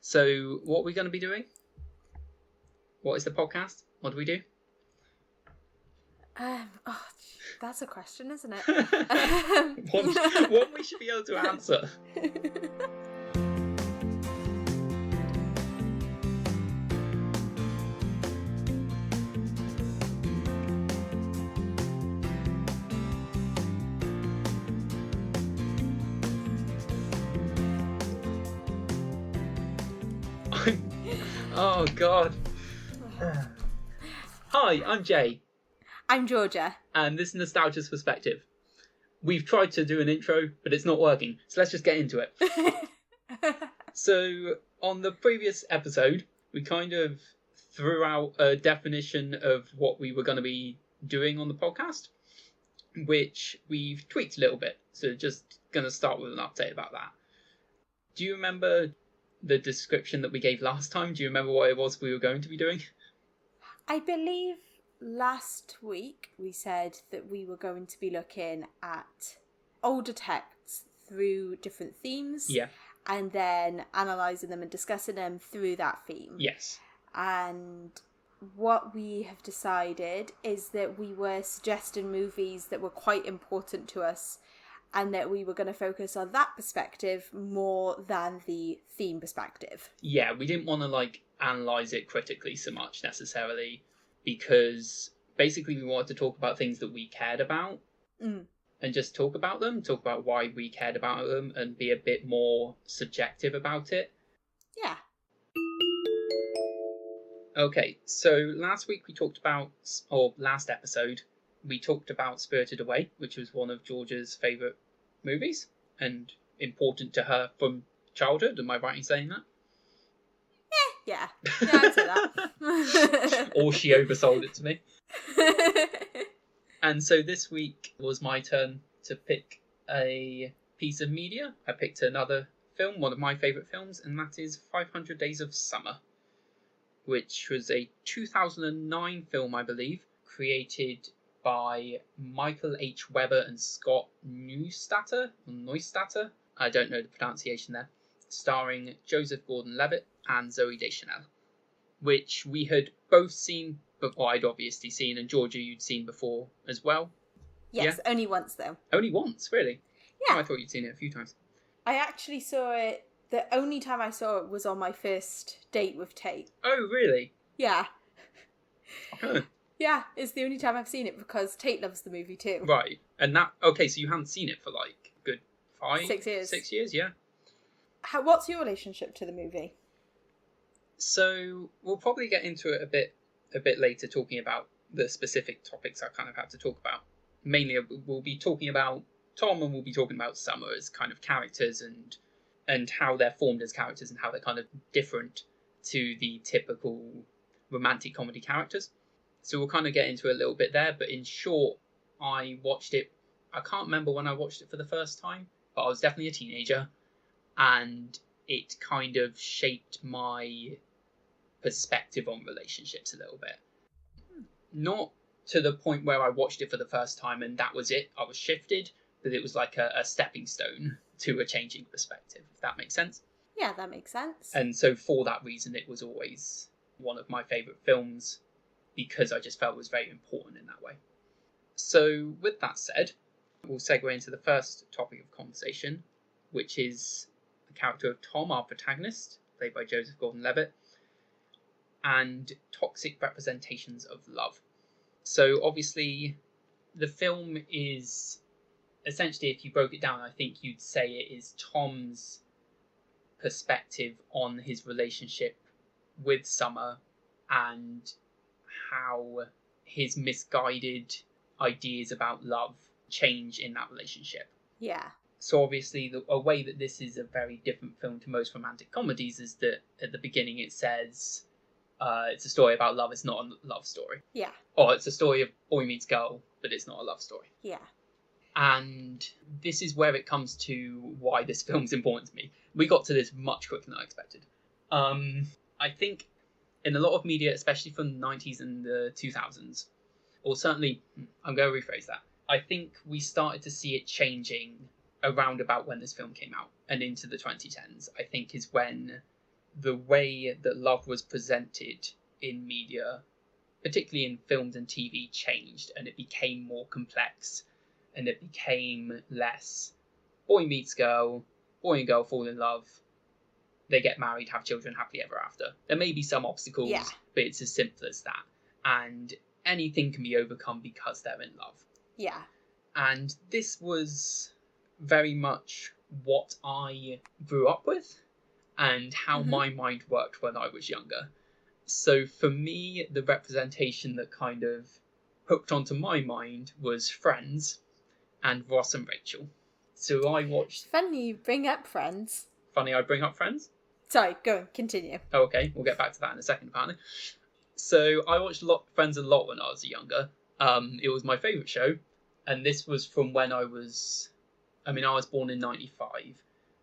So, what are we going to be doing? What is the podcast? What do we do? That's a question, isn't it? One we should be able to answer. Oh, God. Hi, I'm Jay. I'm Georgia. And this is Nostalgia's Perspective. We've tried to do an intro, but it's not working. So let's just get into it. So, on the previous episode, we kind of threw out a definition of what we were going to be doing on the podcast, which we've tweaked a little bit. So, just going to start with an update about that. Do you remember the description that we gave last time? Do you remember what it was we were going to be doing? I believe last week we said that we were going to be looking at older texts through different themes. Yeah. And then analysing them and discussing them through that theme. Yes. And what we have decided is that we were suggesting movies that were quite important to us and that we were going to focus on that perspective more than the theme perspective. Yeah, we didn't want to analyse it critically so much necessarily, because basically we wanted to talk about things that we cared about and just talk about them, talk about why we cared about them and be a bit more subjective about it. Yeah. Okay, so last episode, we talked about Spirited Away, which was one of Georgia's favourite movies and important to her from childhood. Am I right in saying that? Yeah, I'd say that. Or she oversold it to me. And so this week was my turn to pick a piece of media. I picked another film, one of my favourite films, and that is 500 Days of Summer, which was a 2009 film, I believe, created by Michael H. Weber and Scott Neustatter. I don't know the pronunciation there. Starring Joseph Gordon-Levitt and Zooey Deschanel, which we had both seen, but I'd obviously seen, and Georgia you'd seen before as well. Yes, yeah? Only once though. Only once, really? Yeah. Oh, I thought you'd seen it a few times. I actually saw it, the only time I saw it was on my first date with Tate. Oh, really? Yeah. Huh. Yeah, it's the only time I've seen it because Tate loves the movie too. Right, and that, okay, so you hadn't seen it for good 6 years. 6 years, yeah. What's your relationship to the movie? So we'll probably get into it a bit later, talking about the specific topics I kind of have to talk about. Mainly, we'll be talking about Tom and we'll be talking about Summer as kind of characters and how they're formed as characters and how they're kind of different to the typical romantic comedy characters. So we'll kind of get into a little bit there, but in short, I watched it. I can't remember when I watched it for the first time, but I was definitely a teenager, and it kind of shaped my perspective on relationships a little bit. Not to the point where I watched it for the first time and that was it, I was shifted, but it was like a stepping stone to a changing perspective, if that makes sense. Yeah, that makes sense. And so for that reason, it was always one of my favourite films, because I just felt it was very important in that way. So with that said, we'll segue into the first topic of conversation, which is the character of Tom, our protagonist, played by Joseph Gordon-Levitt, and toxic representations of love. So obviously the film is essentially, if you broke it down, I think you'd say it is Tom's perspective on his relationship with Summer and how his misguided ideas about love change in that relationship. Yeah. So obviously a way that this is a very different film to most romantic comedies is that at the beginning it says it's a story about love, it's not a love story. Yeah. Or it's a story of boy meets girl, but it's not a love story. Yeah. And this is where it comes to why this film's important to me. We got to this much quicker than I expected. I think in a lot of media, especially from the 90s and the 2000s, or certainly, I'm going to rephrase that. I think we started to see it changing around about when this film came out and into the 2010s, I think is when the way that love was presented in media, particularly in films and TV, changed, and it became more complex, and it became less boy meets girl, boy and girl fall in love, they get married, have children, happily ever after. There may be some obstacles, Yeah. but it's as simple as that. And anything can be overcome because they're in love. Yeah. And this was very much what I grew up with and how my mind worked when I was younger. So for me, the representation that kind of hooked onto my mind was Friends and Ross and Rachel. So I watched... Funny you bring up Friends. Funny I bring up Friends? Sorry, go on, continue. Oh, okay, we'll get back to that in a second, apparently. So I watched Friends a lot when I was younger. It was my favourite show, and this was from when I was born in 95,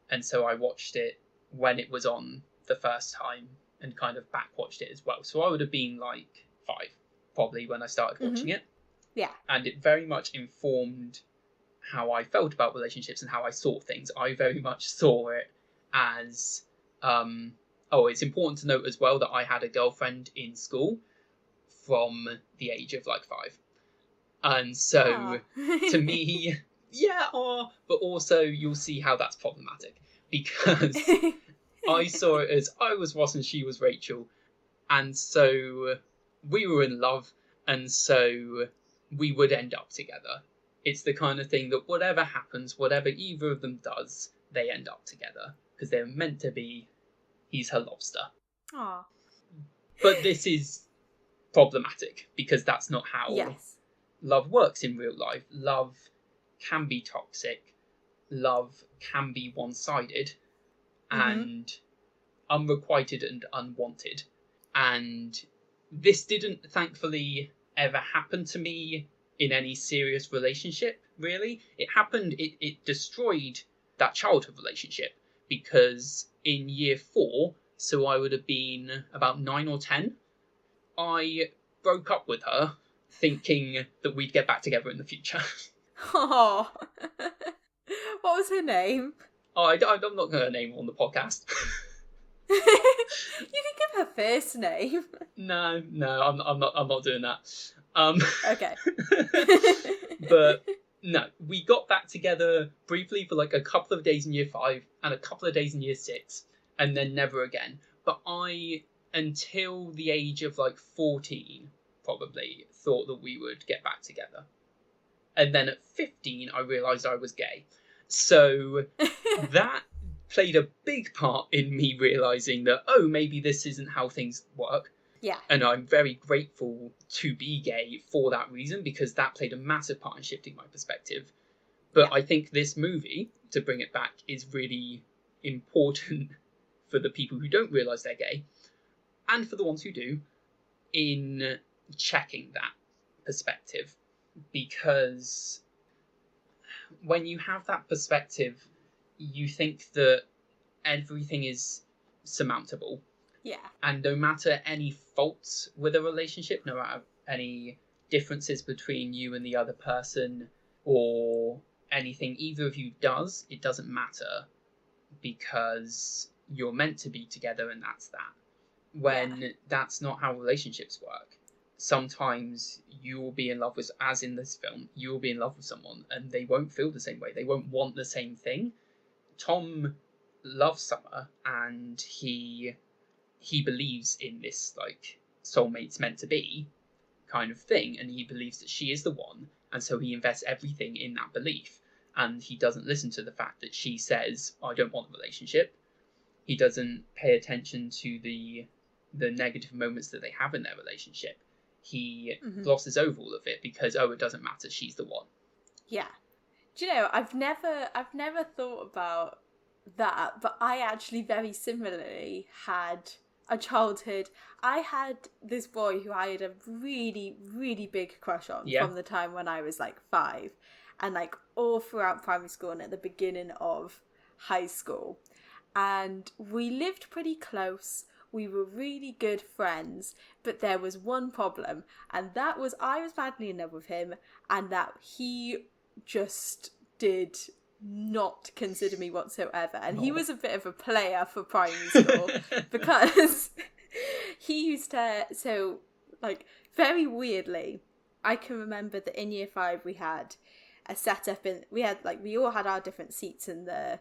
and so I watched it when it was on the first time, and kind of back-watched it as well. So I would have been like 5, probably, when I started watching it. Yeah. And it very much informed how I felt about relationships and how I saw things. I very much saw it as... it's important to note as well that I had a girlfriend in school from the age of like 5. And so to me, but also you'll see how that's problematic, because I saw it as I was Ross and she was Rachel, and so we were in love, and so we would end up together. It's the kind of thing that whatever happens, whatever either of them does, they end up together, because they're meant to be. He's her lobster. Aww. But this is problematic, because that's not how love works in real life. Love can be toxic. Love can be one-sided and unrequited and unwanted. And this didn't, thankfully, ever happen to me in any serious relationship, really. It happened, it destroyed that childhood relationship, because in year 4, so I would have been about 9 or 10, I broke up with her thinking that we'd get back together in the future. Oh, what was her name? I'm not going to name her on the podcast. You can give her first name. No, I'm not doing that. Okay. But no, we got back together briefly for like a couple of days in year 5 and a couple of days in year 6, and then never again. But I, until the age of like 14, probably thought that we would get back together. And then at 15, I realised I was gay. So that played a big part in me realising that, maybe this isn't how things work. Yeah. And I'm very grateful to be gay for that reason, because that played a massive part in shifting my perspective. But I think this movie, to bring it back, is really important for the people who don't realise they're gay, and for the ones who do, in checking that perspective. Because when you have that perspective, you think that everything is surmountable. Yeah. And no matter any faults with a relationship, no matter any differences between you and the other person, or anything either of you does, it doesn't matter, because you're meant to be together, and that's that. When that's not how relationships work. Sometimes you will be in love with, as in this film, you will be in love with someone and they won't feel the same way. They won't want the same thing. Tom loves Summer, and he believes in this, like, soulmates meant to be kind of thing, and he believes that she is the one, and so he invests everything in that belief, and he doesn't listen to the fact that she says, I don't want a relationship. He doesn't pay attention to the negative moments that they have in their relationship. He glosses over all of it because, it doesn't matter, she's the one. Yeah. Do you know, I've never thought about that, but I actually very similarly had a childhood. I had this boy who I had a really, really big crush on from the time when I was like 5, and like all throughout primary school and at the beginning of high school. And we lived pretty close. We were really good friends, but there was one problem, and that was I was madly in love with him, and that he just did not consider me whatsoever. And he was a bit of a player for primary school because he used to, so, like, very weirdly, I can remember that in year 5 we had a setup we all had our different seats in the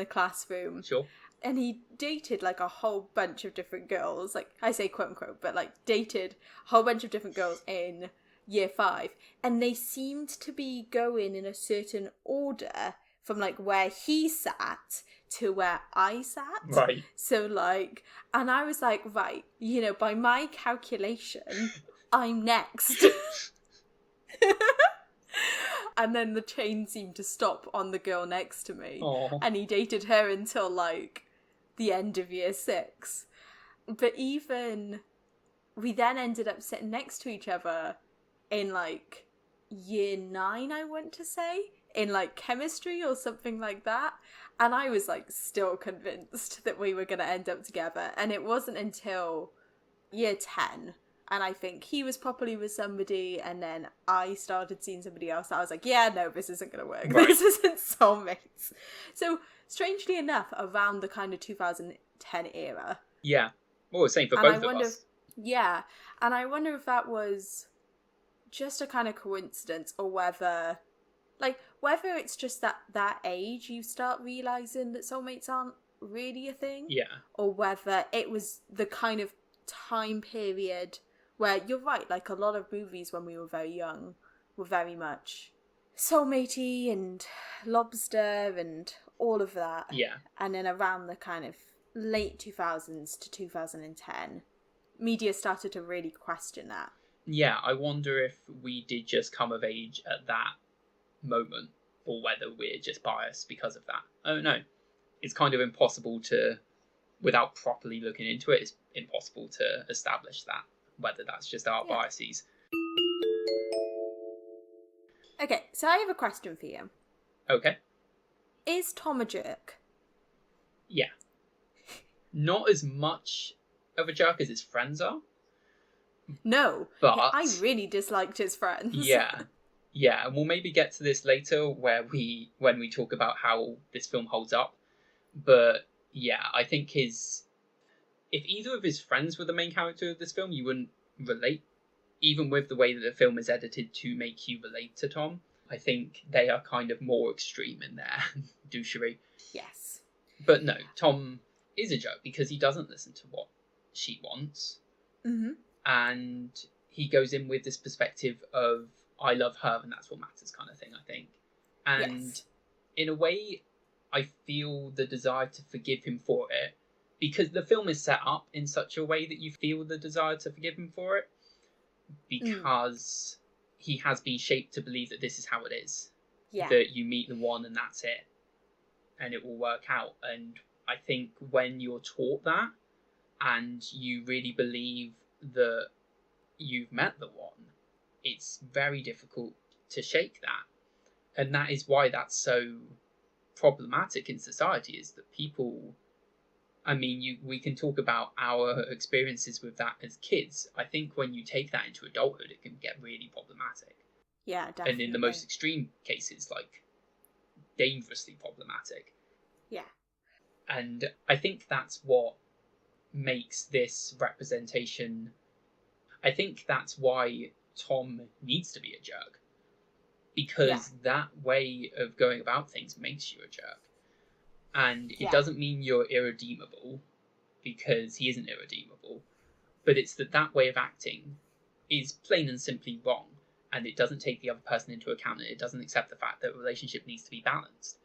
classroom. Sure. And he dated, like, a whole bunch of different girls. Like, I say quote unquote, but, like, dated a whole bunch of different girls in year 5. And they seemed to be going in a certain order from, like, where he sat to where I sat. Right. So, like, and I was like, right, you know, by my calculation, I'm next. And then the chain seemed to stop on the girl next to me. Aww. And he dated her until, like, the end of year 6. But we then ended up sitting next to each other in, like, year 9, I want to say, in, like, chemistry or something like that. And I was, like, still convinced that we were going to end up together. And it wasn't until year 10, and I think he was properly with somebody, and then I started seeing somebody else. I was like, yeah, no, this isn't going to work. Right. This isn't Soulmates. So, strangely enough, around the kind of 2010 era. Yeah. Well, same for And both I of wonder us. Yeah, and I wonder if that was just a kind of coincidence, or whether it's just that age you start realising that soulmates aren't really a thing. Yeah. Or whether it was the kind of time period where, you're right, like, a lot of movies when we were very young were very much soulmatey and lobster and all of that. Yeah. And then around the kind of late 2000s to 2010, media started to really question that. Yeah, I wonder if we did just come of age at that moment, or whether we're just biased because of that. I don't know. It's kind of impossible to, without properly looking into it, it's impossible to establish that, whether that's just our biases. Okay, so I have a question for you. Okay. Is Tom a jerk? Yeah. Not as much of a jerk as his friends are. No, but I really disliked his friends. Yeah, and we'll maybe get to this later when we talk about how this film holds up. But yeah, I think if either of his friends were the main character of this film, you wouldn't relate, even with the way that the film is edited to make you relate to Tom. I think they are kind of more extreme in their douchery. Yes. But no, Tom is a jerk because he doesn't listen to what she wants. Mm-hmm. And he goes in with this perspective of, I love her and that's what matters kind of thing, I think. And in a way, I feel the desire to forgive him for it, because the film is set up in such a way that you feel the desire to forgive him for it, because he has been shaped to believe that this is how it is. Yeah. That you meet the one and that's it. And it will work out. And I think when you're taught that, and you really believe that you've met the one, it's very difficult to shake that. And that is why that's so problematic in society, is that people, I mean, we can talk about our experiences with that as kids. I think when you take that into adulthood, it can get really problematic. Yeah, definitely. And in the most extreme cases, like, dangerously problematic. Yeah. And I think that's what makes this representation, I think that's why Tom needs to be a jerk, because that way of going about things makes you a jerk. And it doesn't mean you're irredeemable, because he isn't irredeemable, but it's that way of acting is plain and simply wrong, and it doesn't take the other person into account, and it doesn't accept the fact that a relationship needs to be balanced.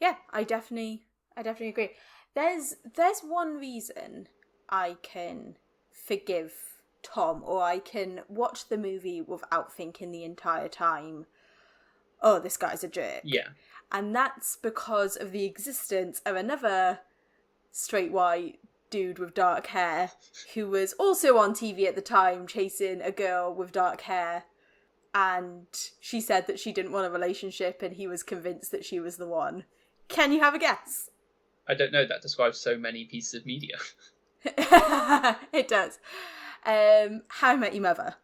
Yeah, I definitely agree. There's one reason I can forgive Tom, or I can watch the movie without thinking the entire time, oh, this guy's a jerk. Yeah. And that's because of the existence of another straight white dude with dark hair who was also on TV at the time chasing a girl with dark hair, and she said that she didn't want a relationship and he was convinced that she was the one. Can you have a guess? I don't know, that describes so many pieces of media. It does. How I Met Your Mother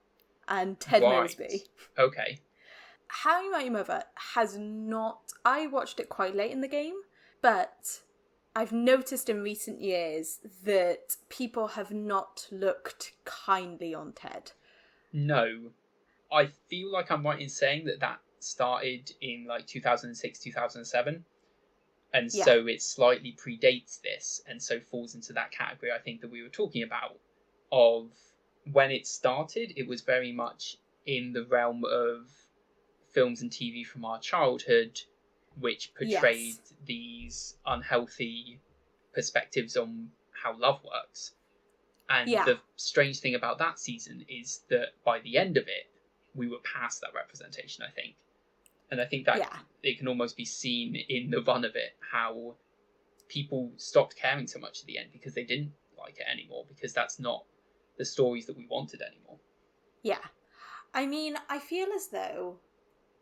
and Ted Mosby. Okay. How I Met Your Mother has not... I watched it quite late in the game, but I've noticed in recent years that people have not looked kindly on Ted. No. I feel like I'm right in saying that started in like 2006, 2007. And so it slightly predates this, and so falls into that category I think that we were talking about, of when it started, it was very much in the realm of films and TV from our childhood, which portrayed these unhealthy perspectives on how love works. And the strange thing about that season is that by the end of it, we were past that representation, I think. And I think that it can almost be seen in the run of it, how people stopped caring so much at the end because they didn't like it anymore, because that's not the stories that we wanted anymore. Yeah. I mean, I feel as though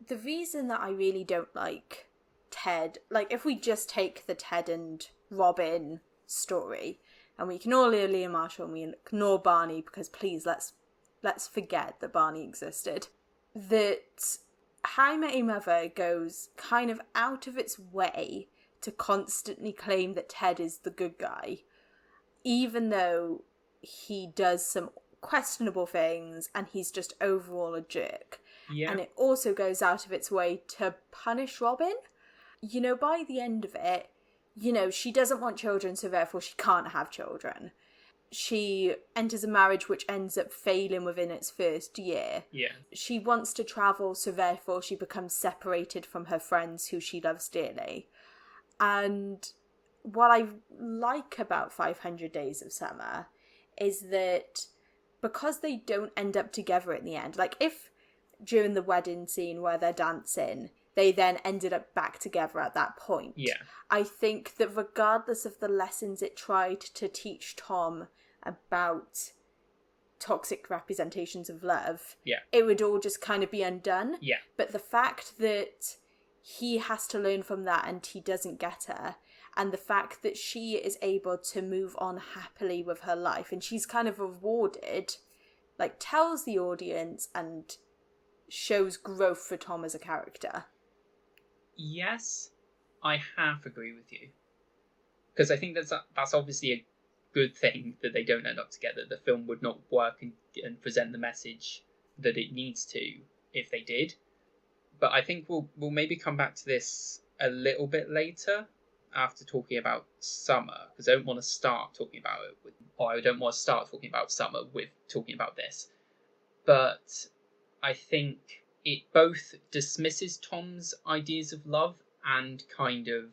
the reason that I really don't like Ted, like if we just take the Ted and Robin story, and we ignore Lily and Marshall and we ignore Barney, because please, let's forget that Barney existed, that How I Met Your Mother goes kind of out of its way to constantly claim that Ted is the good guy, even though he does some questionable things and he's just overall a jerk. Yeah. And it also goes out of its way to punish Robin. You know, by the end of it, you know, she doesn't want children, so therefore she can't have children. She enters a marriage which ends up failing within its first year. Yeah. She wants to travel, so therefore she becomes separated from her friends who she loves dearly. And what I like about 500 Days of Summer is that because they don't end up together at the end, like if during the wedding scene where they're dancing, they then ended up back together at that point. Yeah. I think that regardless of the lessons it tried to teach Tom about toxic representations of love, it would all just kind of be undone. Yeah. But the fact that he has to learn from that and he doesn't get her, and the fact that she is able to move on happily with her life, and she's kind of rewarded, like tells the audience and shows growth for Tom as a character. Yes, I half agree with you. Because I think that's obviously a good thing that they don't end up together. The film would not work and present the message that it needs to if they did. But I think we'll maybe come back to this a little bit later after talking about Summer, because I don't want to start talking about it I don't want to start talking about Summer with talking about this. But I think it both dismisses Tom's ideas of love and kind of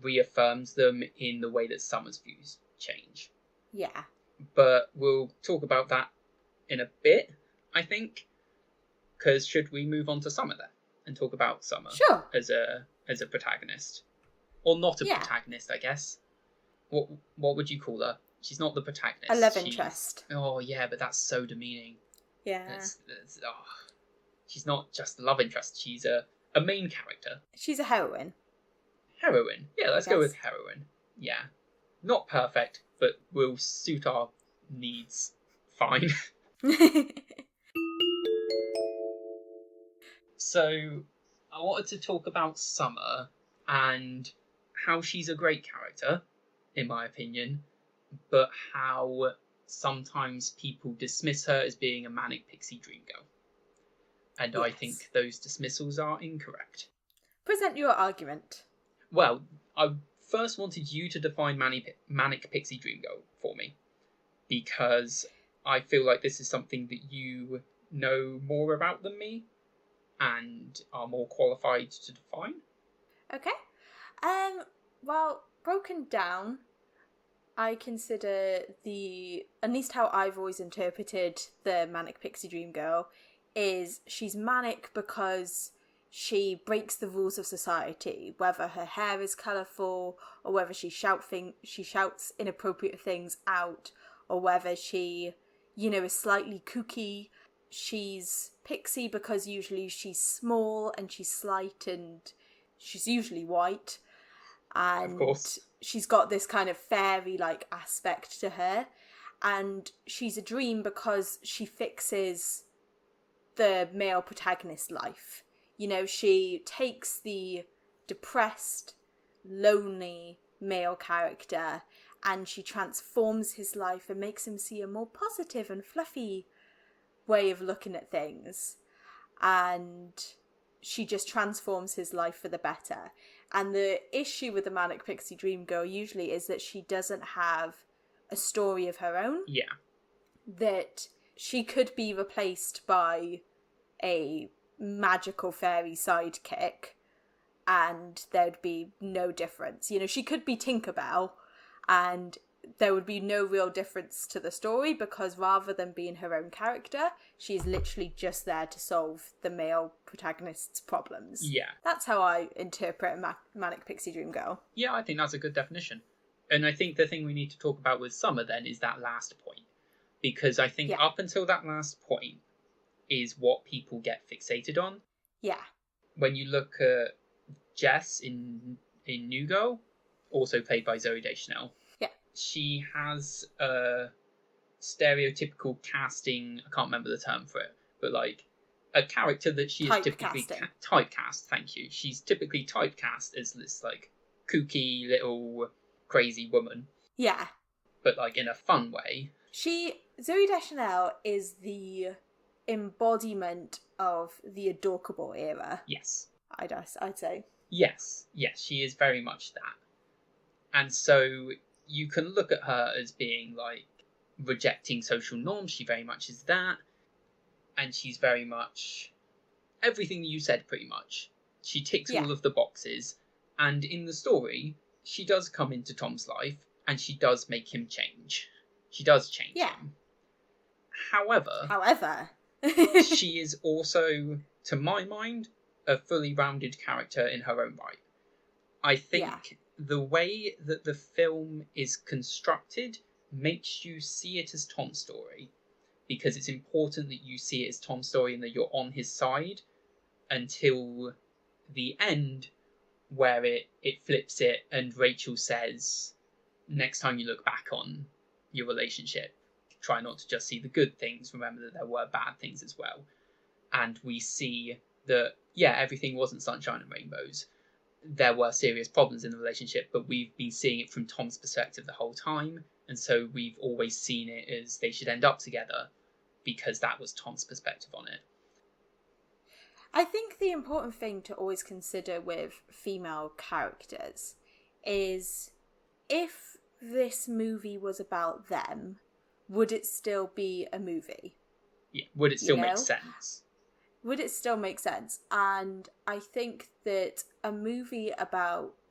reaffirms them in the way that Summer's views change. Yeah. But we'll talk about that in a bit, I think. Because should we move on to Summer then and talk about Summer as a protagonist? Or not a protagonist, I guess. What would you call her? She's not the protagonist. A love interest. Oh, yeah, but that's so demeaning. Yeah. She's not just the love interest. She's a main character. She's a heroine. Heroine. Yeah, let's go with heroine. Yeah. Not perfect, but will suit our needs fine. So, I wanted to talk about Summer and how she's a great character, in my opinion, but how sometimes people dismiss her as being a Manic Pixie Dream Girl. And I think those dismissals are incorrect. Present your argument. Well, I first wanted you to define Manic Pixie Dream Girl for me, because I feel like this is something that you know more about than me and are more qualified to define. Okay. Well, broken down, I consider at least how I've always interpreted the Manic Pixie Dream Girl, is she's manic because she breaks the rules of society, whether her hair is colourful or whether she shouts inappropriate things out, or whether she, is slightly kooky. She's pixie because usually she's small and she's slight and she's usually white. And of course, she's got this kind of fairy-like aspect to her. And she's a dream because she fixes the male protagonist's life. You know, she takes the depressed, lonely male character and she transforms his life and makes him see a more positive and fluffy way of looking at things. And she just transforms his life for the better. And the issue with the Manic Pixie Dream Girl usually is that she doesn't have a story of her own. Yeah. That she could be replaced by a magical fairy sidekick and there'd be no difference. You know, she could be Tinkerbell and there would be no real difference to the story, because rather than being her own character, she's literally just there to solve the male protagonist's problems. Yeah. That's how I interpret Manic Pixie Dream Girl. Yeah, I think that's a good definition. And I think the thing we need to talk about with Summer then is that last point. Because I think up until that last point is what people get fixated on. Yeah. When you look at Jess in New Girl, also played by Zooey Deschanel, she has a stereotypical casting, I can't remember the term for it, but like a character that she is typically typecast, thank you. She's typically typecast as this like kooky little crazy woman. Yeah. But like in a fun way. Zooey Deschanel is the embodiment of the adorkable era. Yes. I'd say. Yes, she is very much that. And so you can look at her as being like rejecting social norms. She very much is that. And she's very much everything you said, pretty much. She ticks all of the boxes. And in the story, she does come into Tom's life and she does make him change. She does change him. However, she is also, to my mind, a fully rounded character in her own right. I think the way that the film is constructed makes you see it as Tom's story, because it's important that you see it as Tom's story and that you're on his side until the end, where it flips it and Rachel says, next time you look back on your relationship, try not to just see the good things, remember that there were bad things as well. And we see that, everything wasn't sunshine and rainbows. There were serious problems in the relationship, but we've been seeing it from Tom's perspective the whole time, and so we've always seen it as they should end up together because that was Tom's perspective on it. I think the important thing to always consider with female characters is, if this movie was about them, would it still be a movie? Yeah, would it still make sense? Would it still make sense? And I think that a movie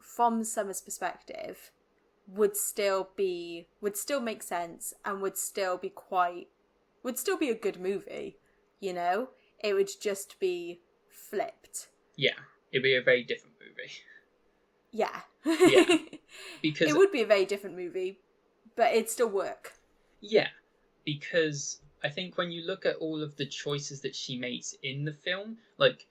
from Summer's perspective would still make sense and would still be a good movie, you know? It would just be flipped. Yeah, it'd be a very different movie. Yeah. Because it would be a very different movie, but it'd still work. Yeah, because I think when you look at all of the choices that she makes in the film, like,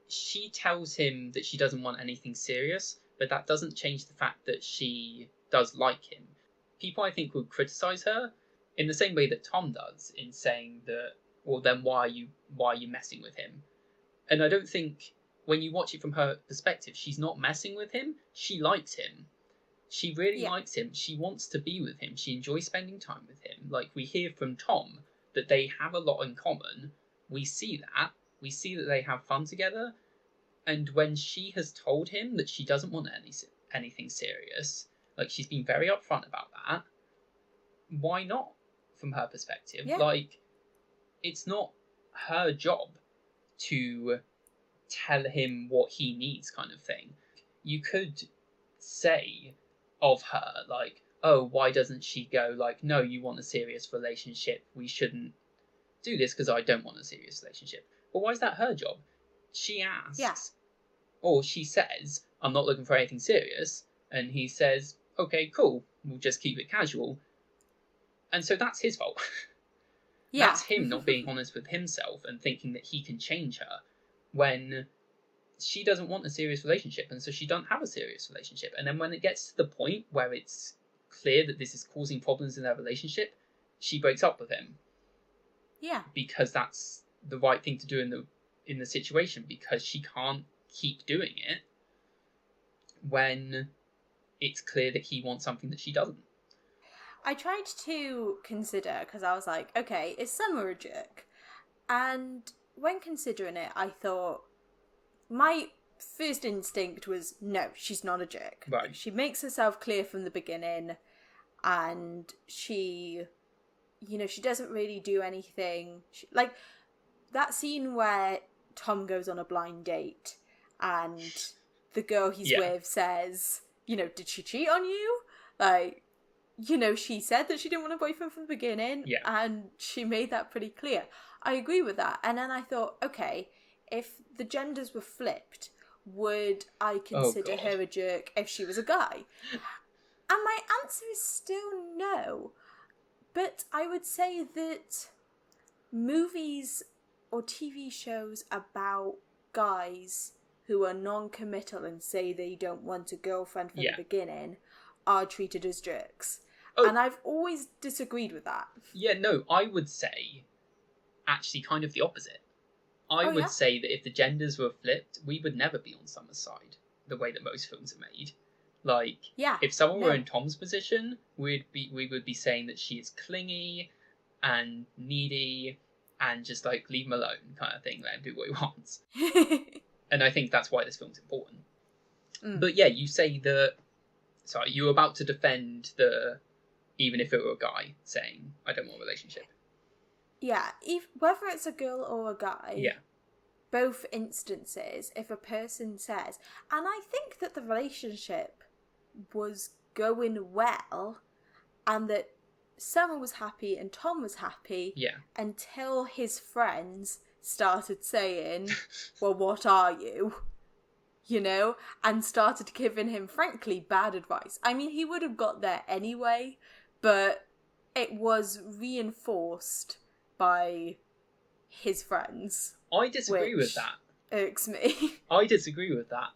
she tells him that she doesn't want anything serious, but that doesn't change the fact that she does like him. People, I think, would criticize her in the same way that Tom does, in saying that, well, then why are you messing with him? And I don't think, when you watch it from her perspective, she's not messing with him. She likes him. She really likes him. She wants to be with him. She enjoys spending time with him. Like, we hear from Tom that they have a lot in common. We see that. We see that they have fun together. And when she has told him that she doesn't want anything serious, like, she's been very upfront about that, why not, from her perspective? Yeah. Like, it's not her job to tell him what he needs, kind of thing. You could say of her, like, oh, why doesn't she go, like, no, you want a serious relationship, we shouldn't do this because I don't want a serious relationship. But why is that her job? She asks, or she says, I'm not looking for anything serious, and he says, okay, cool, we'll just keep it casual. And so that's his fault. That's him not being honest with himself and thinking that he can change her, when she doesn't want a serious relationship, and so she doesn't have a serious relationship. And then when it gets to the point where it's clear that this is causing problems in their relationship, she breaks up with him. Yeah. Because that's the right thing to do in the in the situation because she can't keep doing it when it's clear that he wants something that she doesn't. I tried to consider, because I was like, okay, is Summer a jerk? And when considering it, I thought, my first instinct was, no, she's not a jerk. Right. She makes herself clear from the beginning, and she, you know, she doesn't really do anything. Like, that scene where Tom goes on a blind date, and the girl he's with says, you know, did she cheat on you? Like, you know, she said that she didn't want a boyfriend from the beginning, and she made that pretty clear. I agree with that. And then I thought, okay, if the genders were flipped, would I consider her a jerk if she was a guy? And my answer is still no. But I would say that movies or TV shows about guys who are non-committal and say they don't want a girlfriend from the beginning are treated as jerks. Oh. And I've always disagreed with that. Yeah, no, I would say actually kind of the opposite. I would say that if the genders were flipped, we would never be on Summer's side, the way that most films are made. Like, if someone were in Tom's position, we would be saying that she is clingy and needy and just like leave him alone kind of thing, let him do what he wants. And I think that's why this film's important. But yeah, you say that, sorry, you were about to defend the, even if it were a guy saying, I don't want a relationship. Yeah, whether it's a girl or a guy, both instances, if a person says, and I think that the relationship was going well, and that Summer was happy and Tom was happy, until his friends started saying, well, what are you? You know, and started giving him, frankly, bad advice. I mean, he would have got there anyway, but it was reinforced by his friends. I disagree with that. Irks me. I disagree with that.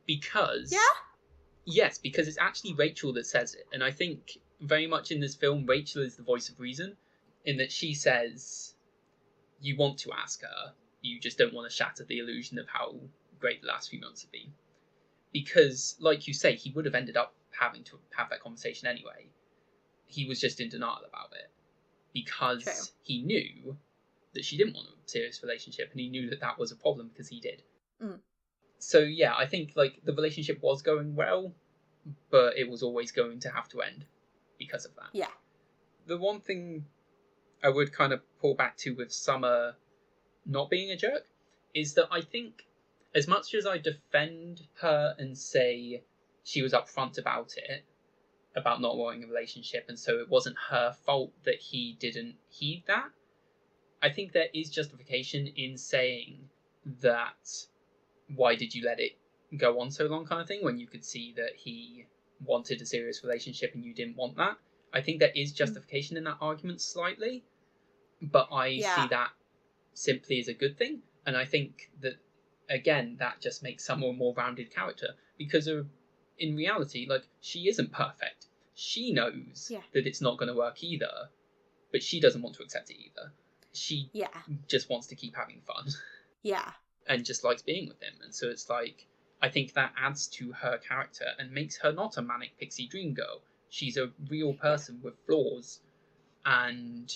Because... Yeah? Yes, because it's actually Rachel that says it. And I think very much in this film, Rachel is the voice of reason, in that she says, you want to ask her, you just don't want to shatter the illusion of how great the last few months have been. Because, like you say, he would have ended up having to have that conversation anyway. He was just in denial about it. Because he knew that she didn't want a serious relationship, and he knew that that was a problem because he did. So yeah, I think like the relationship was going well, but it was always going to have to end because of that. Yeah. The one thing I would kind of pull back to with Summer not being a jerk is that I think as much as I defend her and say she was upfront about it, about not wanting a relationship, and so it wasn't her fault that he didn't heed that, I think there is justification in saying that why did you let it go on so long kind of thing when you could see that he wanted a serious relationship and you didn't want that. I think there is justification in that argument slightly, but I see that simply as a good thing. And I think that, again, that just makes Summer a more rounded character because in reality, like, she isn't perfect. She knows that it's not going to work either, but she doesn't want to accept it either. She just wants to keep having fun. Yeah. And just likes being with him. And so it's like, I think that adds to her character and makes her not a Manic Pixie Dream Girl. She's a real person with flaws. And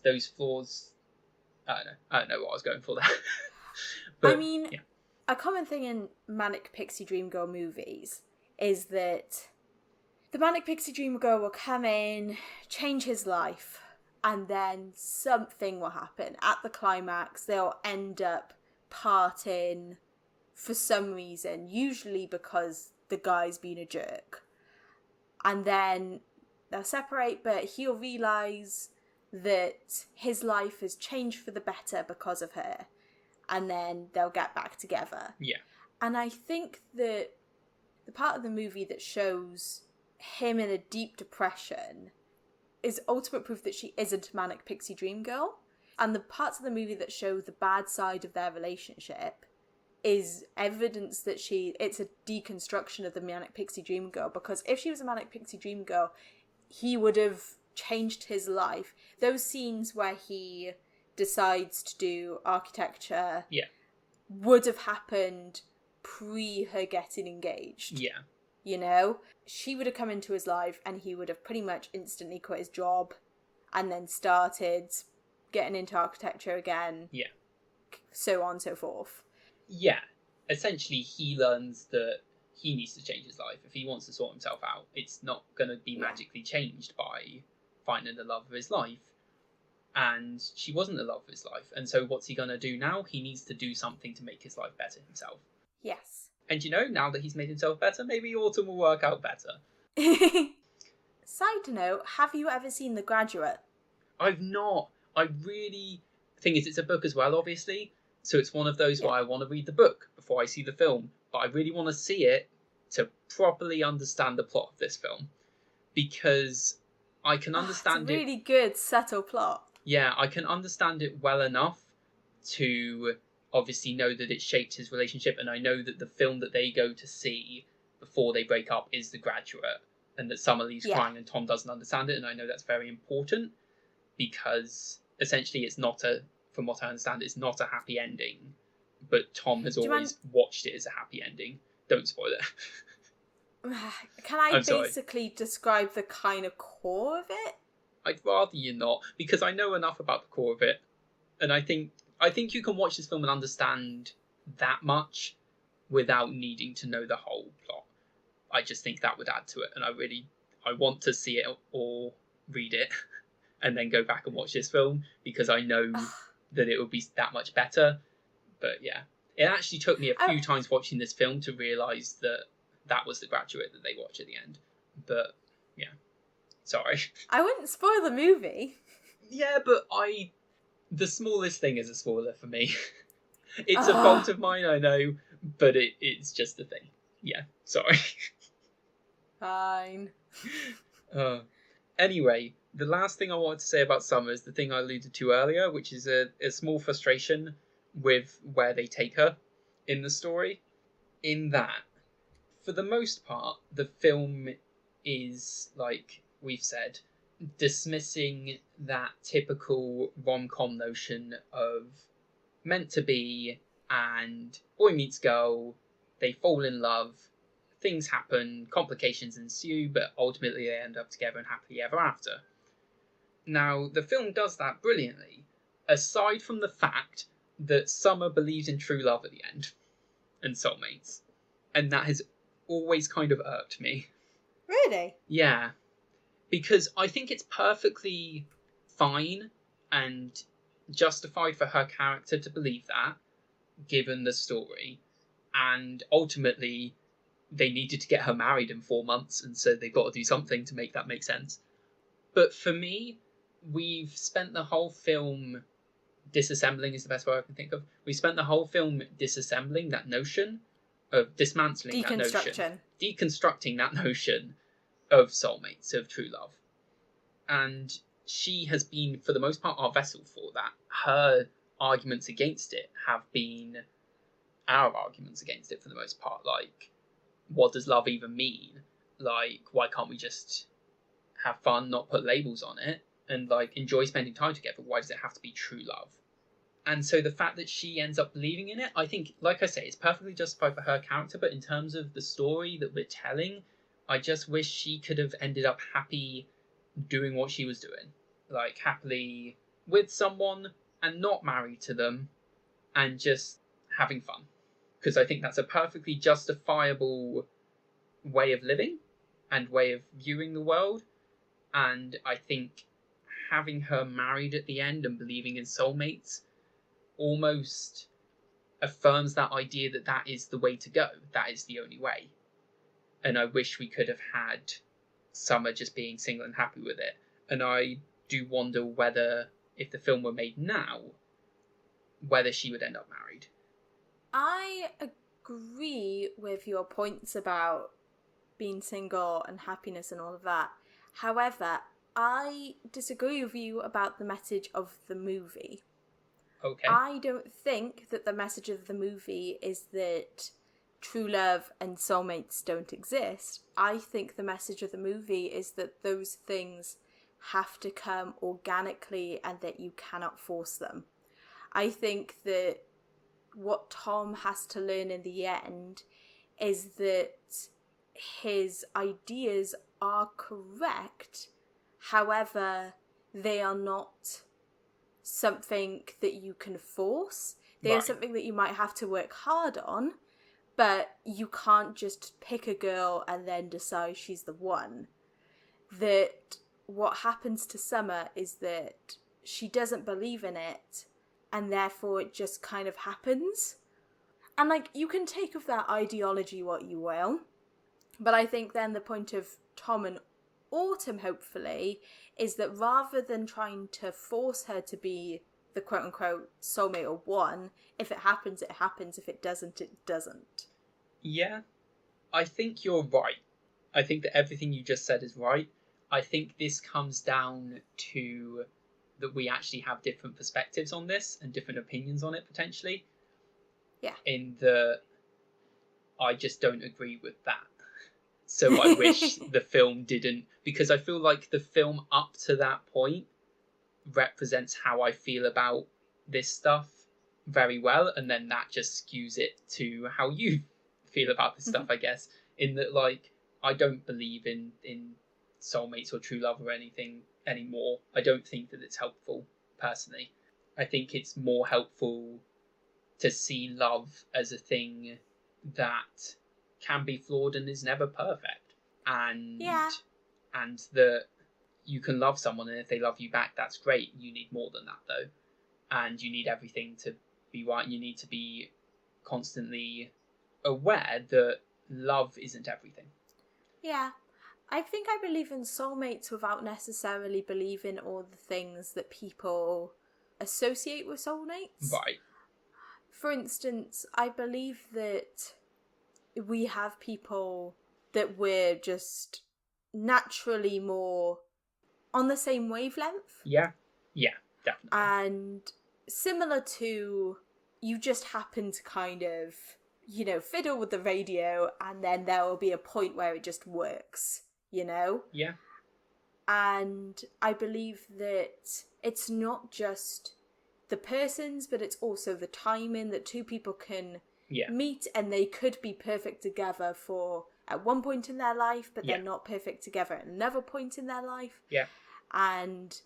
those flaws... I don't know what I was going for there. But, I mean, a common thing in Manic Pixie Dream Girl movies is that the Manic Pixie Dream Girl will come in, change his life, and then something will happen. At the climax, they'll end up parting for some reason, usually because the guy's been a jerk. And then they'll separate, but he'll realise that his life has changed for the better because of her. And then they'll get back together. Yeah. And I think that the part of the movie that shows him in a deep depression is ultimate proof that she isn't a Manic Pixie Dream Girl. And the parts of the movie that show the bad side of their relationship is evidence that it's a deconstruction of the Manic Pixie Dream Girl. Because if she was a Manic Pixie Dream Girl, he would have changed his life. Those scenes where he decides to do architecture Yeah. would have happened pre her getting engaged. Yeah. You know? She would have come into his life and he would have pretty much instantly quit his job and then started getting into architecture again. Yeah. So on and so forth. Yeah. Essentially, he learns that he needs to change his life. If he wants to sort himself out, it's not going to be magically changed by finding the love of his life. And she wasn't the love of his life. And so what's he going to do now? He needs to do something to make his life better himself. Yes. And you know, now that he's made himself better, maybe Autumn will work out better. Side note, have you ever seen The Graduate? I've not. I really... Thing is, it's a book as well, obviously. So it's one of those where I want to read the book before I see the film. But I really want to see it to properly understand the plot of this film. Because I can understand it's a really good, subtle plot. Yeah, I can understand it well enough to obviously know that it shaped his relationship, and I know that the film that they go to see before they break up is The Graduate, and that Summer leaves crying and Tom doesn't understand it, and I know that's very important because essentially it's not from what I understand, it's not a happy ending, but Tom has always watched it as a happy ending. Don't spoil it. Can I basically describe the kind of core of it? I'd rather you not, because I know enough about the core of it, and I think you can watch this film and understand that much without needing to know the whole plot. I just think that would add to it, and I want to see it or read it and then go back and watch this film, because I know that it would be that much better. But yeah, it actually took me a few times watching this film to realise that was The Graduate that they watch at the end. But yeah, sorry. I wouldn't spoil the movie. Yeah, but the smallest thing is a spoiler for me. It's a fault of mine, I know, but it's just a thing. Yeah, sorry. Fine. Anyway, the last thing I wanted to say about Summer is the thing I alluded to earlier, which is a small frustration with where they take her in the story. In that, for the most part, the film is, like we've said, dismissing that typical rom-com notion of meant to be and boy meets girl, they fall in love, things happen, complications ensue, but ultimately they end up together and happily ever after. Now, the film does that brilliantly, aside from the fact that Summer believes in true love at the end and soulmates, and that has always kind of irked me. Really? Yeah. Because I think it's perfectly fine and justified for her character to believe that, given the story. And ultimately, they needed to get her married in 4 months, and so they've got to do something to make that make sense. But for me, we've spent the whole film disassembling is the best word I can think of. We spent the whole film disassembling that notion of dismantling that notion. Deconstructing that notion of soulmates, of true love. And she has been, for the most part, our vessel for that. Her arguments against it have been our arguments against it for the most part. Like, what does love even mean? Like, why can't we just have fun, not put labels on it, and, like, enjoy spending time together? Why does it have to be true love? And so the fact that she ends up believing in it, I think, like I say, it's perfectly justified for her character, but in terms of the story that we're telling, I just wish she could have ended up happy doing what she was doing. Like, happily with someone and not married to them and just having fun. Because I think that's a perfectly justifiable way of living and way of viewing the world. And I think having her married at the end and believing in soulmates almost affirms that idea that that is the way to go. That is the only way. And I wish we could have had Summer just being single and happy with it. And I do wonder whether, if the film were made now, whether she would end up married. I agree with your points about being single and happiness and all of that. However, I disagree with you about the message of the movie. Okay. I don't think that the message of the movie is that true love and soulmates don't exist. I think the message of the movie is that those things have to come organically and that you cannot force them. I think that what Tom has to learn in the end is that his ideas are correct, however, they are not something that you can force. They are something that you might have to work hard on, but you can't just pick a girl and then decide she's the one. That what happens to Summer is that she doesn't believe in it, and therefore it just kind of happens. And, like, you can take of that ideology what you will, but I think then the point of Tom and Autumn, hopefully, is that rather than trying to force her to be the quote-unquote soulmate or one, if it happens, it happens. If it doesn't, it doesn't. Yeah, I think you're right. I think that everything you just said is right. I think this comes down to that we actually have different perspectives on this and different opinions on it, potentially. Yeah. In that I just don't agree with that. So I wish the film didn't, because I feel like the film up to that point represents how I feel about this stuff very well, and then that just skews it to how you feel about this stuff, I guess. In that, like, I don't believe in soulmates or true love or anything anymore. I don't think that it's helpful, personally. I think it's more helpful to see love as a thing that can be flawed and is never perfect. And that you can love someone, and if they love you back, that's great. You need more than that, though. And you need everything to be right. You need to be constantly aware that love isn't everything. Yeah. I think I believe in soulmates without necessarily believing all the things that people associate with soulmates. Right. For instance, I believe that we have people that we're just naturally more on the same wavelength. Yeah, definitely. And similar to, you just happen to kind of, fiddle with the radio, and then there will be a point where it just works, Yeah. And I believe that it's not just the persons, but it's also the timing, that two people can meet and they could be perfect together at one point in their life, but they're not perfect together at another point in their life. Yeah. And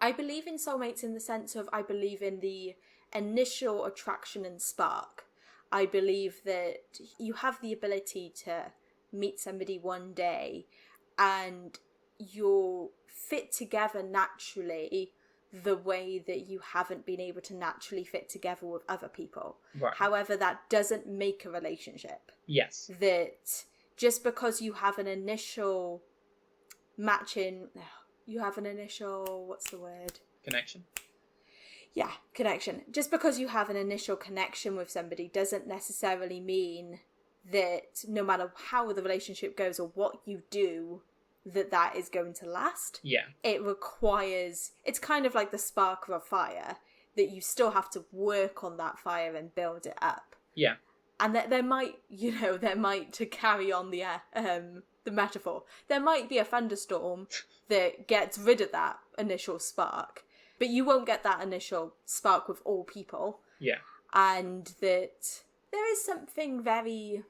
I believe in soulmates in the sense of, I believe in the initial attraction and spark. I believe that you have the ability to meet somebody one day and you'll fit together naturally the way that you haven't been able to naturally fit together with other people. Right. However, that doesn't make a relationship. Yes. That just because you have an initial what's the word? Connection. Yeah, connection. Just because you have an initial connection with somebody doesn't necessarily mean that no matter how the relationship goes or what you do, that is going to last. Yeah. It's kind of like the spark of a fire, that you still have to work on that fire and build it up. Yeah. And that there might, to carry on the metaphor, there might be a thunderstorm that gets rid of that initial spark, but you won't get that initial spark with all people. Yeah. And that there is something very...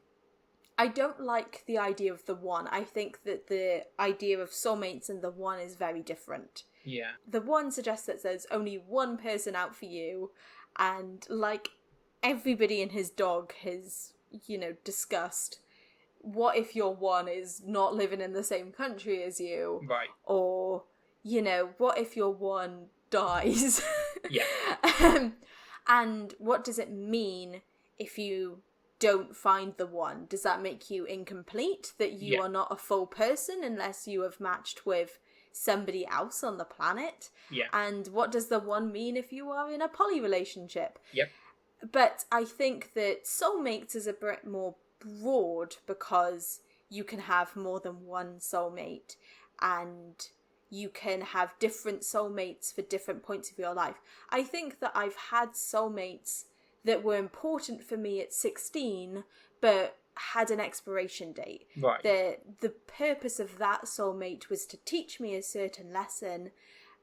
I don't like the idea of the one. I think that the idea of soulmates and the one is very different. Yeah. The one suggests that there's only one person out for you, and like everybody and his dog has, discussed, what if your one is not living in the same country as you? Right. Or, what if your one dies? Yeah. And what does it mean if you don't find the one? Does that make you incomplete? That you are not a full person unless you have matched with somebody else on the planet? Yeah. And what does the one mean if you are in a poly relationship? Yep. But I think that soulmates is a bit more broad, because you can have more than one soulmate and you can have different soulmates for different points of your life. I think that I've had soulmates that were important for me at 16, but had an expiration date. Right. The purpose of that soulmate was to teach me a certain lesson,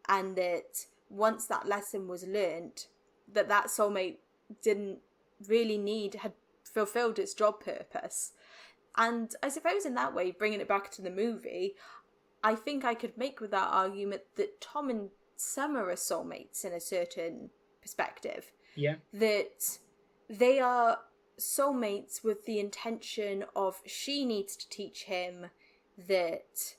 and that once that lesson was learnt, that soulmate didn't really had fulfilled its job purpose. And I suppose in that way, bringing it back to the movie, I think I could make with that argument that Tom and Summer are soulmates in a certain perspective. Yeah. That they are soulmates with the intention of she needs to teach him that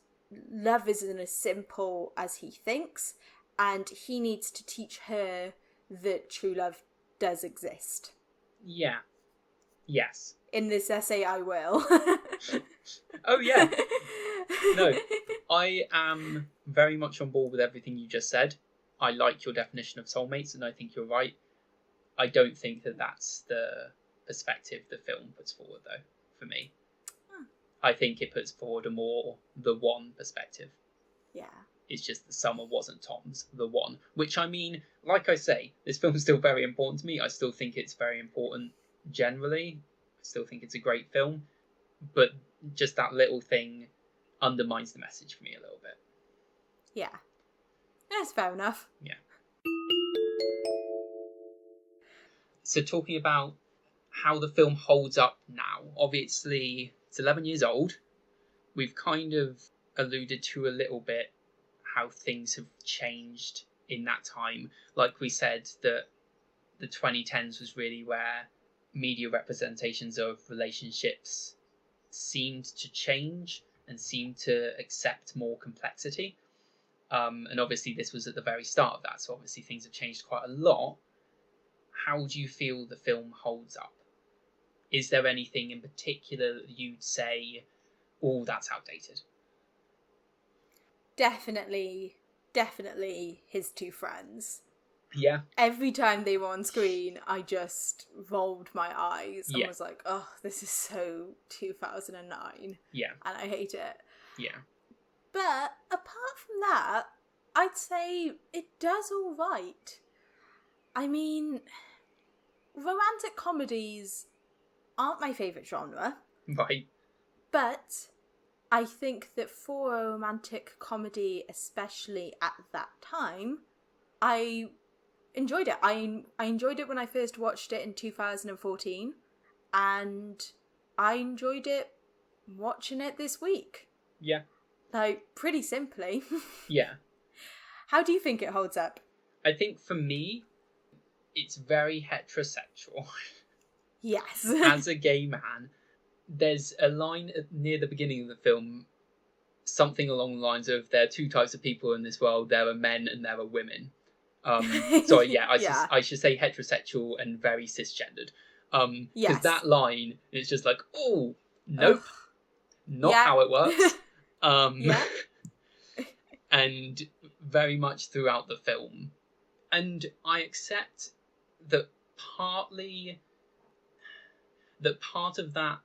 love isn't as simple as he thinks, and he needs to teach her that true love does exist. Yeah. Yes. In this essay, I will. Oh, yeah. No, I am very much on board with everything you just said. I like your definition of soulmates, and I think you're right. I don't think that that's the perspective the film puts forward, though, for me. I think it puts forward a more the one perspective. Yeah. It's just the Summer wasn't Tom's the one. Which, I mean, like I say, this film's still very important to me. I still think it's very important generally. I still think it's a great film. But just that little thing undermines the message for me a little bit. Yeah. That's fair enough. Yeah. So talking about how the film holds up now, obviously it's 11 years old. We've kind of alluded to a little bit how things have changed in that time. Like we said, that the 2010s was really where media representations of relationships seemed to change and seemed to accept more complexity. And obviously this was at the very start of that, so obviously things have changed quite a lot. How do you feel the film holds up? Is there anything in particular that you'd say, oh, that's outdated? Definitely his two friends. Yeah. Every time they were on screen, I just rolled my eyes and was like, oh, this is so 2009. Yeah. And I hate it. Yeah. But apart from that, I'd say it does all right. I mean, romantic comedies aren't my favourite genre. Right. But I think that for a romantic comedy, especially at that time, I enjoyed it. I enjoyed it when I first watched it in 2014, and I enjoyed it watching it this week. Yeah. Like, pretty simply. Yeah. How do you think it holds up? I think for me, it's very heterosexual. Yes. As a gay man, there's a line near the beginning of the film, something along the lines of, there are two types of people in this world, there are men and there are women. So yeah, I should say heterosexual and very cisgendered. Because that line is just like, oh, nope, not how it works. And very much throughout the film. And I accept that part of that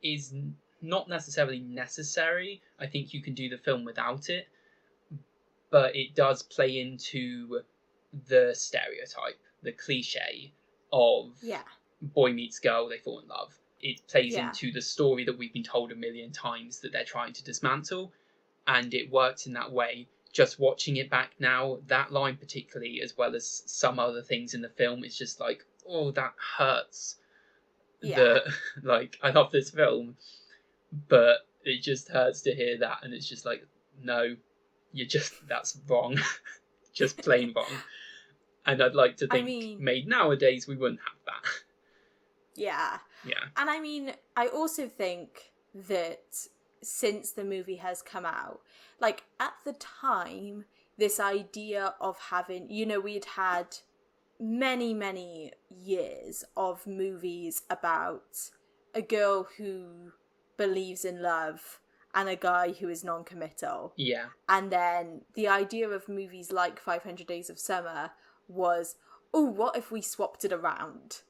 is not necessarily necessary. I think you can do the film without it, but it does play into the stereotype, the cliche of boy meets girl, they fall in love. It plays into the story that we've been told a million times that they're trying to dismantle, and it works in that way. Just watching it back now, that line particularly, as well as some other things in the film, it's just like, oh, that hurts. Like, I love this film, but it just hurts to hear that, and it's just like, no, that's wrong. Just plain wrong. And I'd like to think, made nowadays, we wouldn't have that. Yeah. Yeah. And I mean, I also think that since the movie has come out, like, at the time, this idea of having, we'd had many years of movies about a girl who believes in love and a guy who is non-committal. Yeah. And then the idea of movies like 500 Days of Summer was, oh, what if we swapped it around?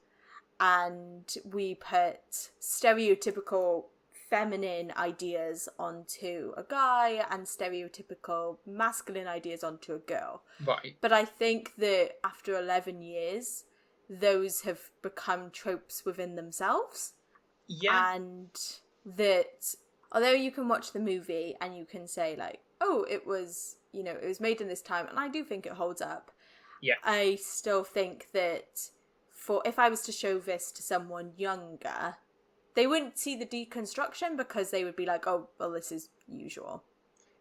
And we put stereotypical feminine ideas onto a guy and stereotypical masculine ideas onto a girl. Right. But I think that after 11 years, those have become tropes within themselves. Yeah. And that although you can watch the movie and you can say like, oh, it was, it was made in this time, and I do think it holds up. Yeah. I still think that if I was to show this to someone younger, they wouldn't see the deconstruction because they would be like, oh, well, this is usual.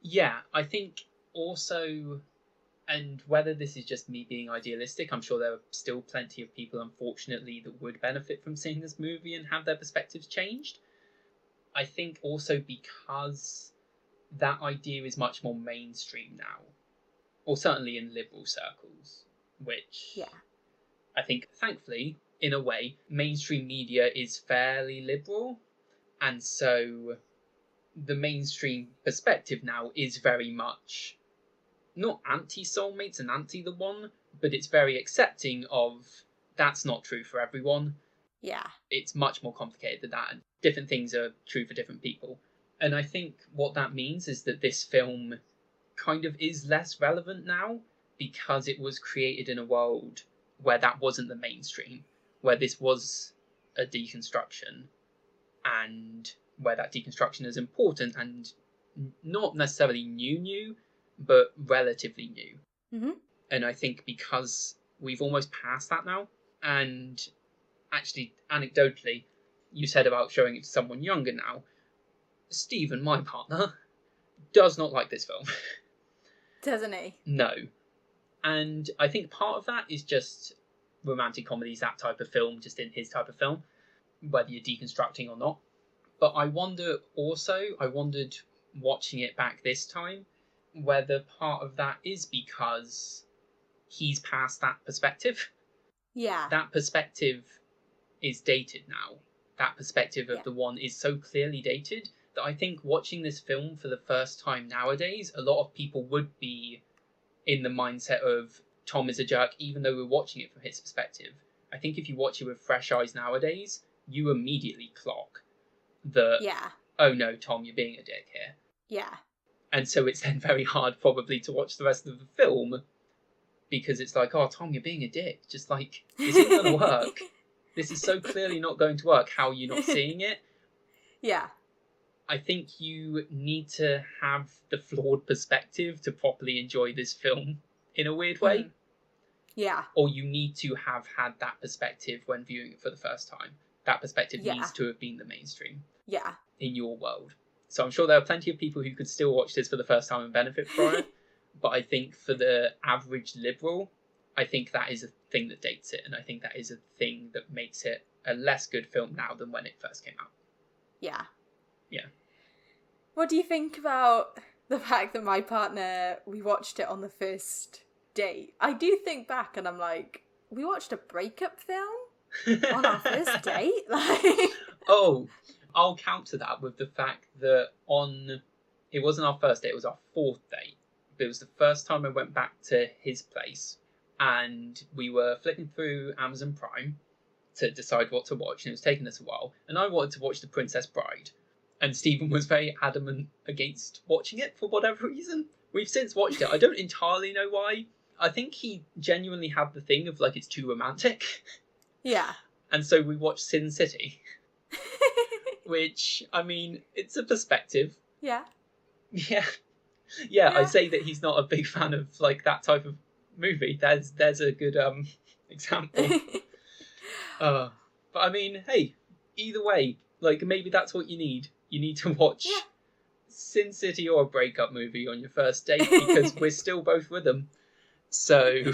Yeah, I think also, and whether this is just me being idealistic, I'm sure there are still plenty of people, unfortunately, that would benefit from seeing this movie and have their perspectives changed. I think also because that idea is much more mainstream now, or certainly in liberal circles, which I think, thankfully, in a way, mainstream media is fairly liberal, and so the mainstream perspective now is very much not anti-soulmates and anti the one, but it's very accepting of that's not true for everyone. Yeah. It's much more complicated than that, and different things are true for different people. And I think what that means is that this film kind of is less relevant now because it was created in a world where that wasn't the mainstream, where this was a deconstruction, and where that deconstruction is important and not necessarily new, but relatively new. Mm-hmm. And I think because we've almost passed that now, and actually, anecdotally, you said about showing it to someone younger now, Stephen, my partner, does not like this film. Doesn't he? No. And I think part of that is just romantic comedies, that type of film, just in his type of film, whether you're deconstructing or not. But I wondered watching it back this time, whether part of that is because he's past that perspective. Yeah. That perspective is dated now. That perspective of the one is so clearly dated that I think watching this film for the first time nowadays, a lot of people would be in the mindset of Tom is a jerk, even though we're watching it from his perspective. I think if you watch it with fresh eyes nowadays, you immediately clock that, oh no, Tom, you're being a dick here. Yeah. And so it's then very hard probably to watch the rest of the film because it's like, oh, Tom, you're being a dick. Just like, this isn't going to work. This is so clearly not going to work. How are you not seeing it? Yeah. I think you need to have the flawed perspective to properly enjoy this film in a weird way. Mm. Yeah. Or you need to have had that perspective when viewing it for the first time. That perspective needs to have been the mainstream. Yeah. In your world. So I'm sure there are plenty of people who could still watch this for the first time and benefit from it. But I think for the average liberal, I think that is a thing that dates it. And I think that is a thing that makes it a less good film now than when it first came out. Yeah. Yeah. What do you think about the fact that my partner, we watched it on the first date? I do think back and I'm like, we watched a breakup film on our first date? Like, oh, I'll counter that with the fact that it wasn't our first date, it was our fourth date. But it was the first time I went back to his place and we were flicking through Amazon Prime to decide what to watch, and it was taking us a while. And I wanted to watch The Princess Bride. And Stephen was very adamant against watching it for whatever reason. We've since watched it. I don't entirely know why. I think he genuinely had the thing of like it's too romantic. Yeah. And so we watched Sin City. Which, I mean, it's a perspective. Yeah. Yeah, I'd say that he's not a big fan of like that type of movie. There's a good example. But I mean, hey, either way, like maybe that's what you need. You need to watch Sin City or a breakup movie on your first date because we're still both with them. So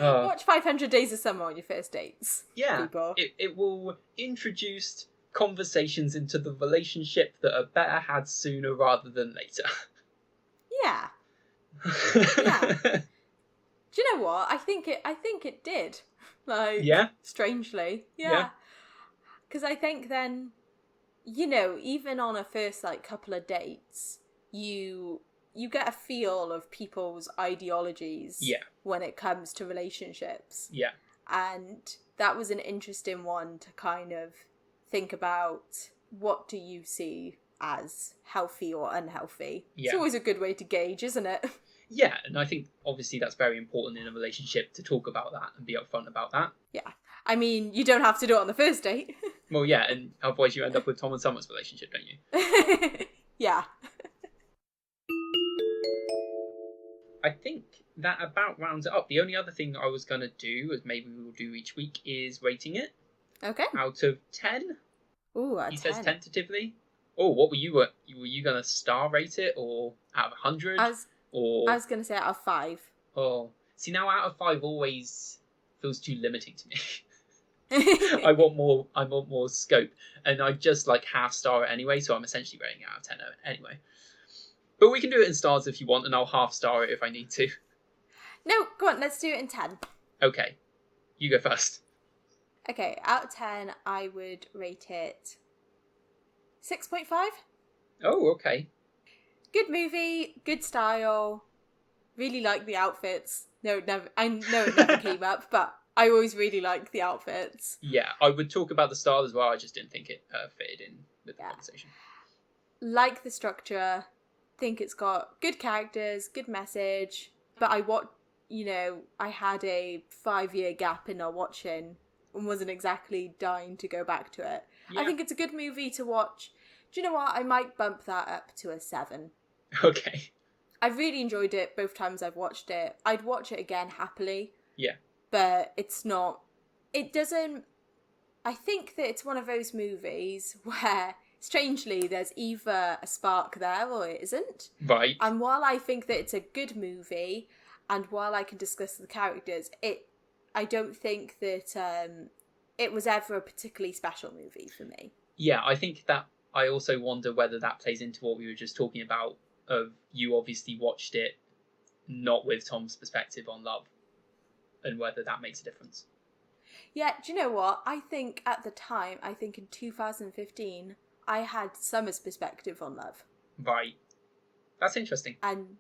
watch 500 Days of Summer on your first dates. Yeah, people. It will introduce conversations into the relationship that are better had sooner rather than later. Yeah. Yeah. Do you know what? I think it did. Like, strangely. Yeah. Because I think then, even on a first like couple of dates, you get a feel of people's ideologies when it comes to relationships. Yeah. And that was an interesting one to kind of think about, what do you see as healthy or unhealthy? Yeah. It's always a good way to gauge, isn't it? Yeah, and I think obviously that's very important in a relationship to talk about that and be upfront about that. Yeah. I mean, you don't have to do it on the first date. Well, yeah, and otherwise you end up with Tom and Summer's relationship, don't you? Yeah. I think that about rounds it up. The only other thing I was going to do, as maybe we will do each week, is rating it. Okay. Out of 10. Ooh, a He 10. says tentatively. Oh, what were you? Were you going to star rate it, or out of 100? I was going to say out of 5. Oh, see, now out of 5 always feels too limiting to me. I want more scope, and I just like half star it anyway, so I'm essentially rating it out of 10 anyway. But we can do it in stars if you want, and I'll half star it if I need to. No, go on, let's do it in 10. Okay, you go first. Okay, out of 10, I would rate it 6.5. Oh, okay. Good movie, good style. Really like the outfits. No, I know it never came up, but I always really like the outfits. Yeah, I would talk about the style as well. I just didn't think it fitted in with the conversation. Like the structure. Think it's got good characters, good message. But I had a 5-year gap in not watching and wasn't exactly dying to go back to it. Yeah. I think it's a good movie to watch. Do you know what? I might bump that up to a 7. Okay. I've really enjoyed it both times I've watched it. I'd watch it again happily. Yeah. But I think that it's one of those movies where, strangely, there's either a spark there or it isn't. Right. And while I think that it's a good movie, and while I can discuss the characters, I don't think that it was ever a particularly special movie for me. Yeah, I think that I also wonder whether that plays into what we were just talking about, of you obviously watched it not with Tom's perspective on love, and whether that makes a difference. Yeah, do you know what? I think at the time, in 2015, I had Summer's perspective on love. Right. That's interesting. And,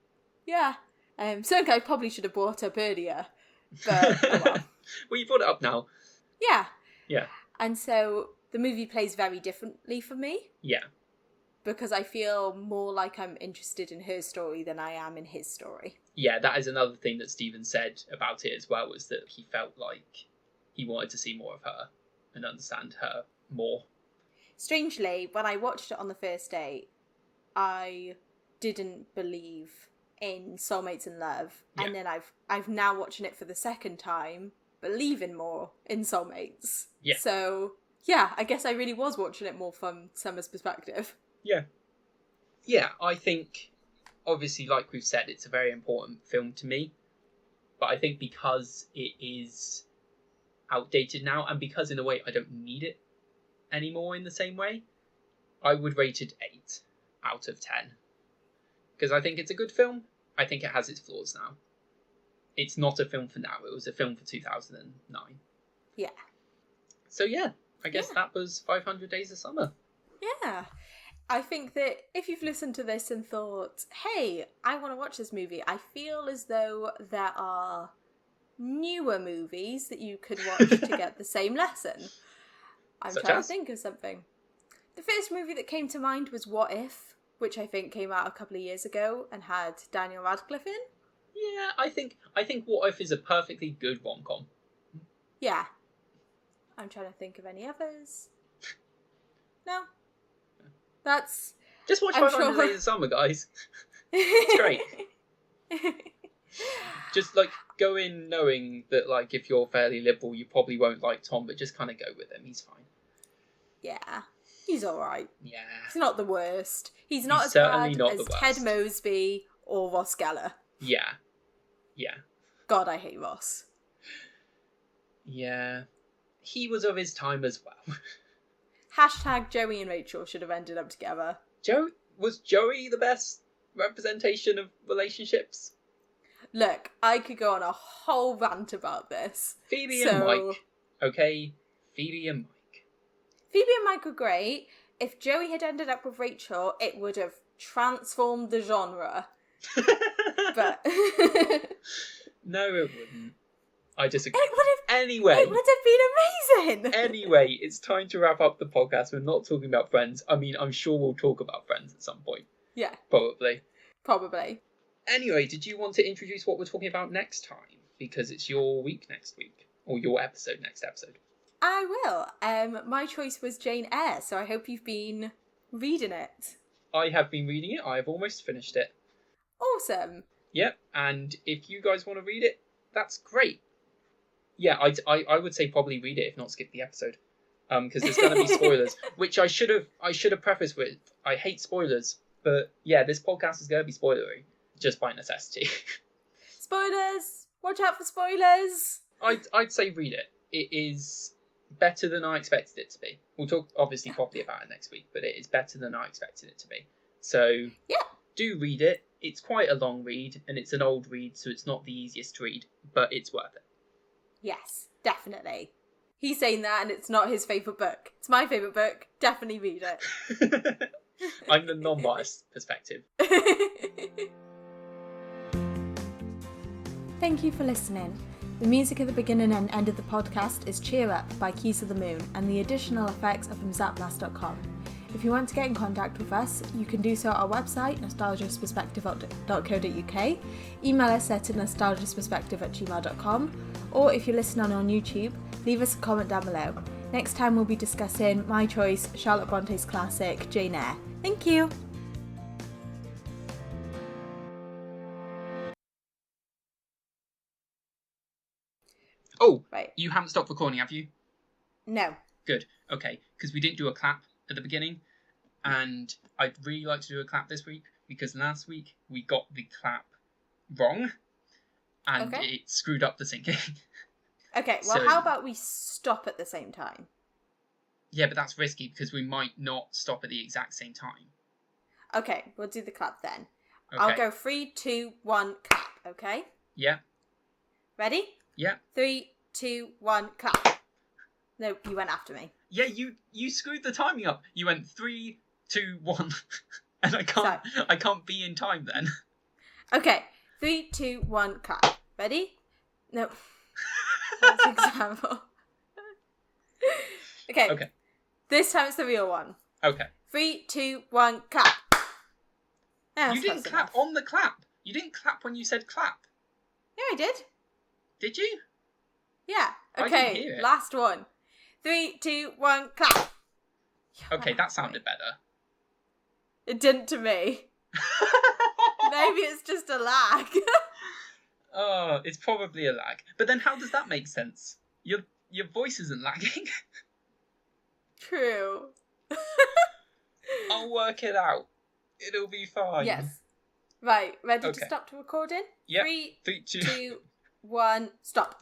yeah. Something I probably should have brought up earlier. But, oh well. Well, you brought it up now. Yeah. Yeah. And so, the movie plays very differently for me. Yeah. Because I feel more like I'm interested in her story than I am in his story. Yeah, that is another thing that Stephen said about it as well, was that he felt like he wanted to see more of her and understand her more. Strangely, when I watched it on the first date, I didn't believe in Soulmates and Love. Yeah. And then I've now watching it for the second time, believing more in Soulmates. Yeah. So, yeah, I guess I really was watching it more from Summer's perspective. Yeah. Yeah, I think, obviously, like we've said, it's a very important film to me. But I think because it is outdated now, and because in a way I don't need it anymore in the same way, I would rate it 8 out of 10. Because I think it's a good film. I think it has its flaws now. It's not a film for now. It was a film for 2009. Yeah. So yeah, I guess that was 500 Days of Summer. Yeah. I think that if you've listened to this and thought, hey, I want to watch this movie, I feel as though there are newer movies that you could watch to get the same lesson. I'm trying to think of something. The first movie that came to mind was What If, which I think came out a couple of years ago and had Daniel Radcliffe in. Yeah, I think What If is a perfectly good rom-com. Yeah. I'm trying to think of any others. No. That's... Just watch 500 Days of Summer, guys. It's great. Just, go in knowing that, if you're fairly liberal, you probably won't like Tom, but just kind of go with him. He's fine. Yeah. He's alright. Yeah. He's not the worst. He's not as bad as Ted worst. Mosby or Ross Geller. Yeah. Yeah. God, I hate Ross. Yeah. He was of his time as well. Hashtag Joey and Rachel should have ended up together. Was Joey the best representation of relationships? Look, I could go on a whole rant about this. Phoebe and Mike. Okay? Phoebe and Mike. Phoebe and Mike were great. If Joey had ended up with Rachel, it would have transformed the genre. But... No, it wouldn't. I disagree. It would have... Anyway. It would have been amazing! Anyway, it's time to wrap up the podcast. We're not talking about Friends. I mean, I'm sure we'll talk about Friends at some point. Yeah. Probably. Anyway, did you want to introduce what we're talking about next time? Because it's your week next week. Or your episode next episode. I will. My choice was Jane Eyre, so I hope you've been reading it. I have been reading it. I have almost finished it. Awesome. Yep, and if you guys want to read it, that's great. Yeah, I would say probably read it, if not skip the episode. Because there's going to be spoilers, which I should have prefaced with. I hate spoilers, but yeah, this podcast is going to be spoilery, just by necessity. Spoilers! Watch out for spoilers! I'd say read it. It is better than I expected it to be. We'll talk obviously properly about it next week, but it is better than I expected it to be. So yeah, do read it. It's quite a long read, and it's an old read, so it's not the easiest to read, but it's worth it. Yes, definitely. He's saying that, and it's not his favourite book. It's my favourite book. Definitely read it. I'm the non-biased perspective. Thank you for listening. The music at the beginning and end of the podcast is Cheer Up by Keys of the Moon, and the additional effects are from zapblast.com. If you want to get in contact with us, you can do so at our website, nostalgiasperspective.co.uk, email us at nostalgiasperspective@gmail.com, or if you're listening on YouTube, leave us a comment down below. Next time we'll be discussing my choice, Charlotte Bronte's classic, Jane Eyre. Thank you! Oh, right. You haven't stopped recording, have you? No. Good. Okay, because we didn't do a clap at the beginning, and I'd really like to do a clap this week, because last week we got the clap wrong, and it screwed up the syncing. Okay, well, how about we stop at the same time? Yeah, but that's risky, because we might not stop at the exact same time. Okay, we'll do the clap then. Okay. I'll go 3, 2, 1, clap, okay? Yeah. Ready? Yeah. 3, 2, 1, clap. No, you went after me. Yeah, you screwed the timing up. You went 3, 2, 1, and I can't be in time then. Okay, 3, 2, 1, clap. Ready? No. That's an example. Okay. This time it's the real one. Okay. 3, 2, 1, clap. You didn't clap on the clap. You didn't clap when you said clap. Yeah, I did. Did you? Yeah. I didn't hear it. Last one. 3, 2, 1, clap. Okay, that sounded better. It didn't to me. Maybe it's just a lag. Oh, it's probably a lag. But then how does that make sense? Your voice isn't lagging. True. I'll work it out. It'll be fine. Yes. Right, ready to stop the recording? Yep. 3, 3, 2, 2, 1, stop.